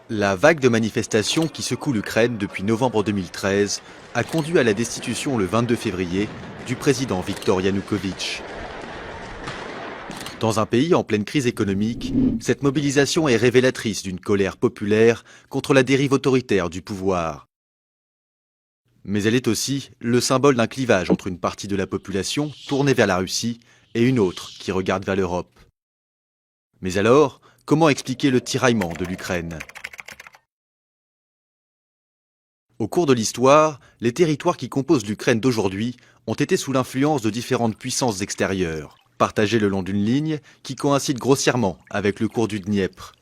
La vague de manifestations qui secoue l'Ukraine depuis novembre 2013 a conduit à la destitution le 22 février du président Viktor Yanukovych. Dans un pays en pleine crise économique, cette mobilisation est révélatrice d'une colère populaire contre la dérive autoritaire du pouvoir. Mais elle est aussi le symbole d'un clivage entre une partie de la population tournée vers la Russie et une autre qui regarde vers l'Europe. Mais alors, comment expliquer le tiraillement de l'Ukraine ? Au cours de l'histoire, les territoires qui composent l'Ukraine d'aujourd'hui ont été sous l'influence de différentes puissances extérieures, partagés le long d'une ligne qui coïncide grossièrement avec le cours du Dniepr.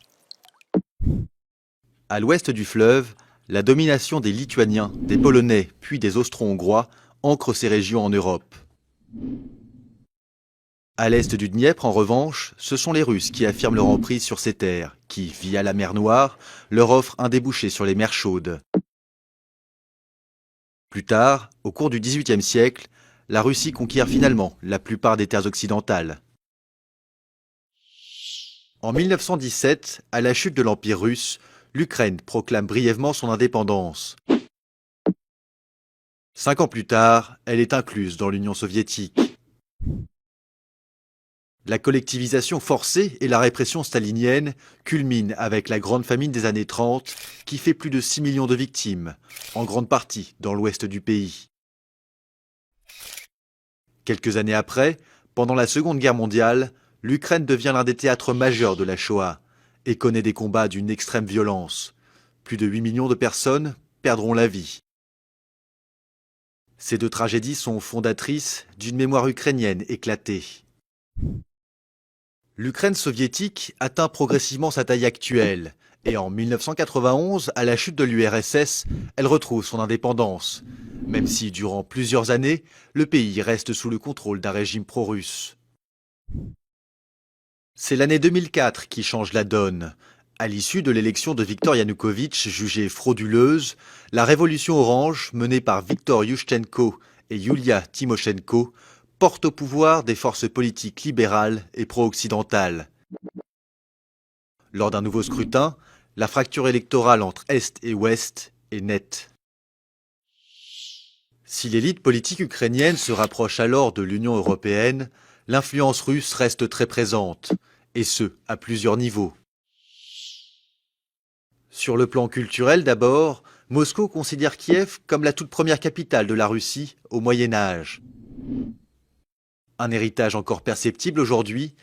À l'ouest du fleuve, la domination des Lituaniens, des Polonais puis des Austro-Hongrois ancre ces régions en Europe. À l'est du Dniepr, en revanche, ce sont les Russes qui affirment leur emprise sur ces terres, qui, via la mer Noire, leur offrent un débouché sur les mers chaudes. Plus tard, au cours du XVIIIe siècle, la Russie conquiert finalement la plupart des terres occidentales. En 1917, à la chute de l'Empire russe, l'Ukraine proclame brièvement son indépendance. 5 ans plus tard, elle est incluse dans l'Union soviétique. La collectivisation forcée et la répression stalinienne culminent avec la grande famine des années 30 qui fait plus de 6 millions de victimes, en grande partie dans l'ouest du pays. Quelques années après, pendant la Seconde Guerre mondiale, l'Ukraine devient l'un des théâtres majeurs de la Shoah et connaît des combats d'une extrême violence. Plus de 8 millions de personnes perdront la vie. Ces deux tragédies sont fondatrices d'une mémoire ukrainienne éclatée. L'Ukraine soviétique atteint progressivement sa taille actuelle, et en 1991, à la chute de l'URSS, elle retrouve son indépendance, même si durant plusieurs années, le pays reste sous le contrôle d'un régime pro-russe. C'est l'année 2004 qui change la donne. À l'issue de l'élection de Viktor Yanukovych jugée frauduleuse, la révolution orange, menée par Viktor Yushchenko et Yulia Tymoshenko, porte au pouvoir des forces politiques libérales et pro-occidentales. Lors d'un nouveau scrutin, la fracture électorale entre Est et Ouest est nette. Si l'élite politique ukrainienne se rapproche alors de l'Union européenne, l'influence russe reste très présente, et ce, à plusieurs niveaux. Sur le plan culturel d'abord, Moscou considère Kiev comme la toute première capitale de la Russie au Moyen Âge. Un héritage encore perceptible aujourd'hui,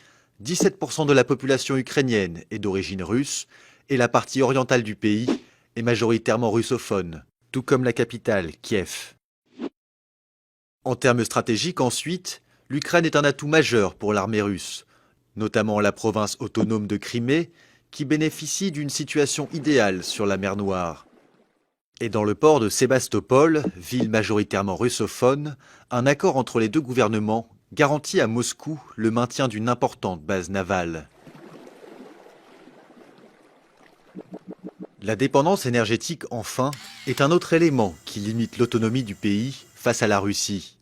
17% de la population ukrainienne est d'origine russe et la partie orientale du pays est majoritairement russophone, tout comme la capitale, Kiev. En termes stratégiques ensuite, l'Ukraine est un atout majeur pour l'armée russe, notamment la province autonome de Crimée, qui bénéficie d'une situation idéale sur la mer Noire. Et dans le port de Sébastopol, ville majoritairement russophone, un accord entre les deux gouvernements garantit à Moscou le maintien d'une importante base navale. La dépendance énergétique, enfin, est un autre élément qui limite l'autonomie du pays face à la Russie.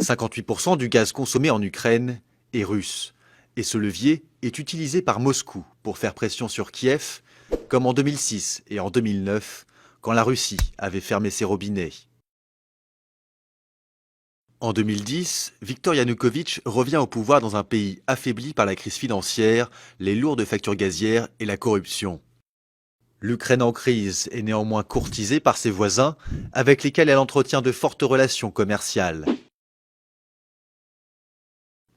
58% du gaz consommé en Ukraine est russe, et ce levier est utilisé par Moscou pour faire pression sur Kiev, comme en 2006 et en 2009, quand la Russie avait fermé ses robinets. En 2010, Viktor Yanukovych revient au pouvoir dans un pays affaibli par la crise financière, les lourdes factures gazières et la corruption. L'Ukraine en crise est néanmoins courtisée par ses voisins, avec lesquels elle entretient de fortes relations commerciales.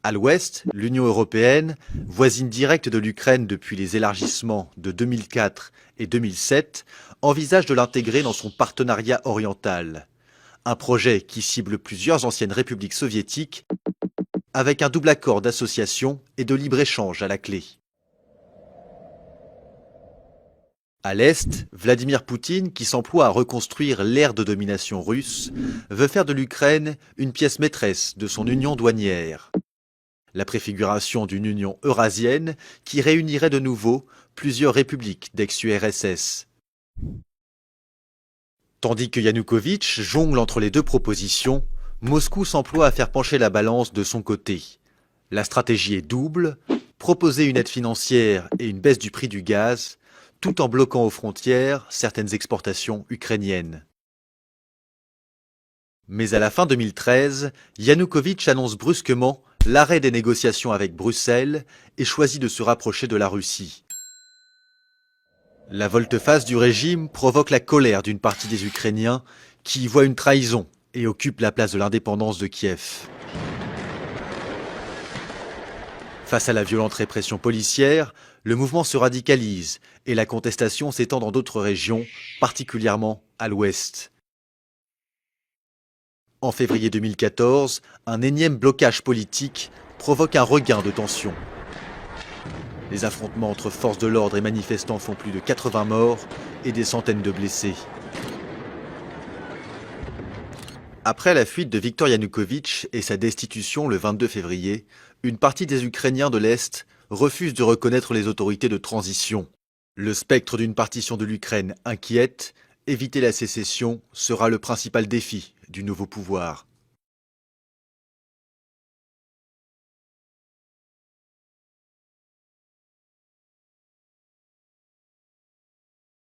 À l'ouest, l'Union européenne, voisine directe de l'Ukraine depuis les élargissements de 2004 et 2007, envisage de l'intégrer dans son partenariat oriental. Un projet qui cible plusieurs anciennes républiques soviétiques, avec un double accord d'association et de libre-échange à la clé. À l'Est, Vladimir Poutine, qui s'emploie à reconstruire l'ère de domination russe, veut faire de l'Ukraine une pièce maîtresse de son union douanière. La préfiguration d'une union eurasienne qui réunirait de nouveau plusieurs républiques d'ex-URSS. Tandis que Yanukovych jongle entre les deux propositions, Moscou s'emploie à faire pencher la balance de son côté. La stratégie est double, proposer une aide financière et une baisse du prix du gaz, tout en bloquant aux frontières certaines exportations ukrainiennes. Mais à la fin 2013, Yanukovych annonce brusquement l'arrêt des négociations avec Bruxelles et choisit de se rapprocher de la Russie. La volte-face du régime provoque la colère d'une partie des Ukrainiens qui y voient une trahison et occupent la place de l'indépendance de Kiev. Face à la violente répression policière, le mouvement se radicalise et la contestation s'étend dans d'autres régions, particulièrement à l'ouest. En février 2014, un énième blocage politique provoque un regain de tension. Les affrontements entre forces de l'ordre et manifestants font plus de 80 morts et des centaines de blessés. Après la fuite de Viktor Yanukovych et sa destitution le 22 février, une partie des Ukrainiens de l'Est refuse de reconnaître les autorités de transition. Le spectre d'une partition de l'Ukraine inquiète, éviter la sécession sera le principal défi du nouveau pouvoir.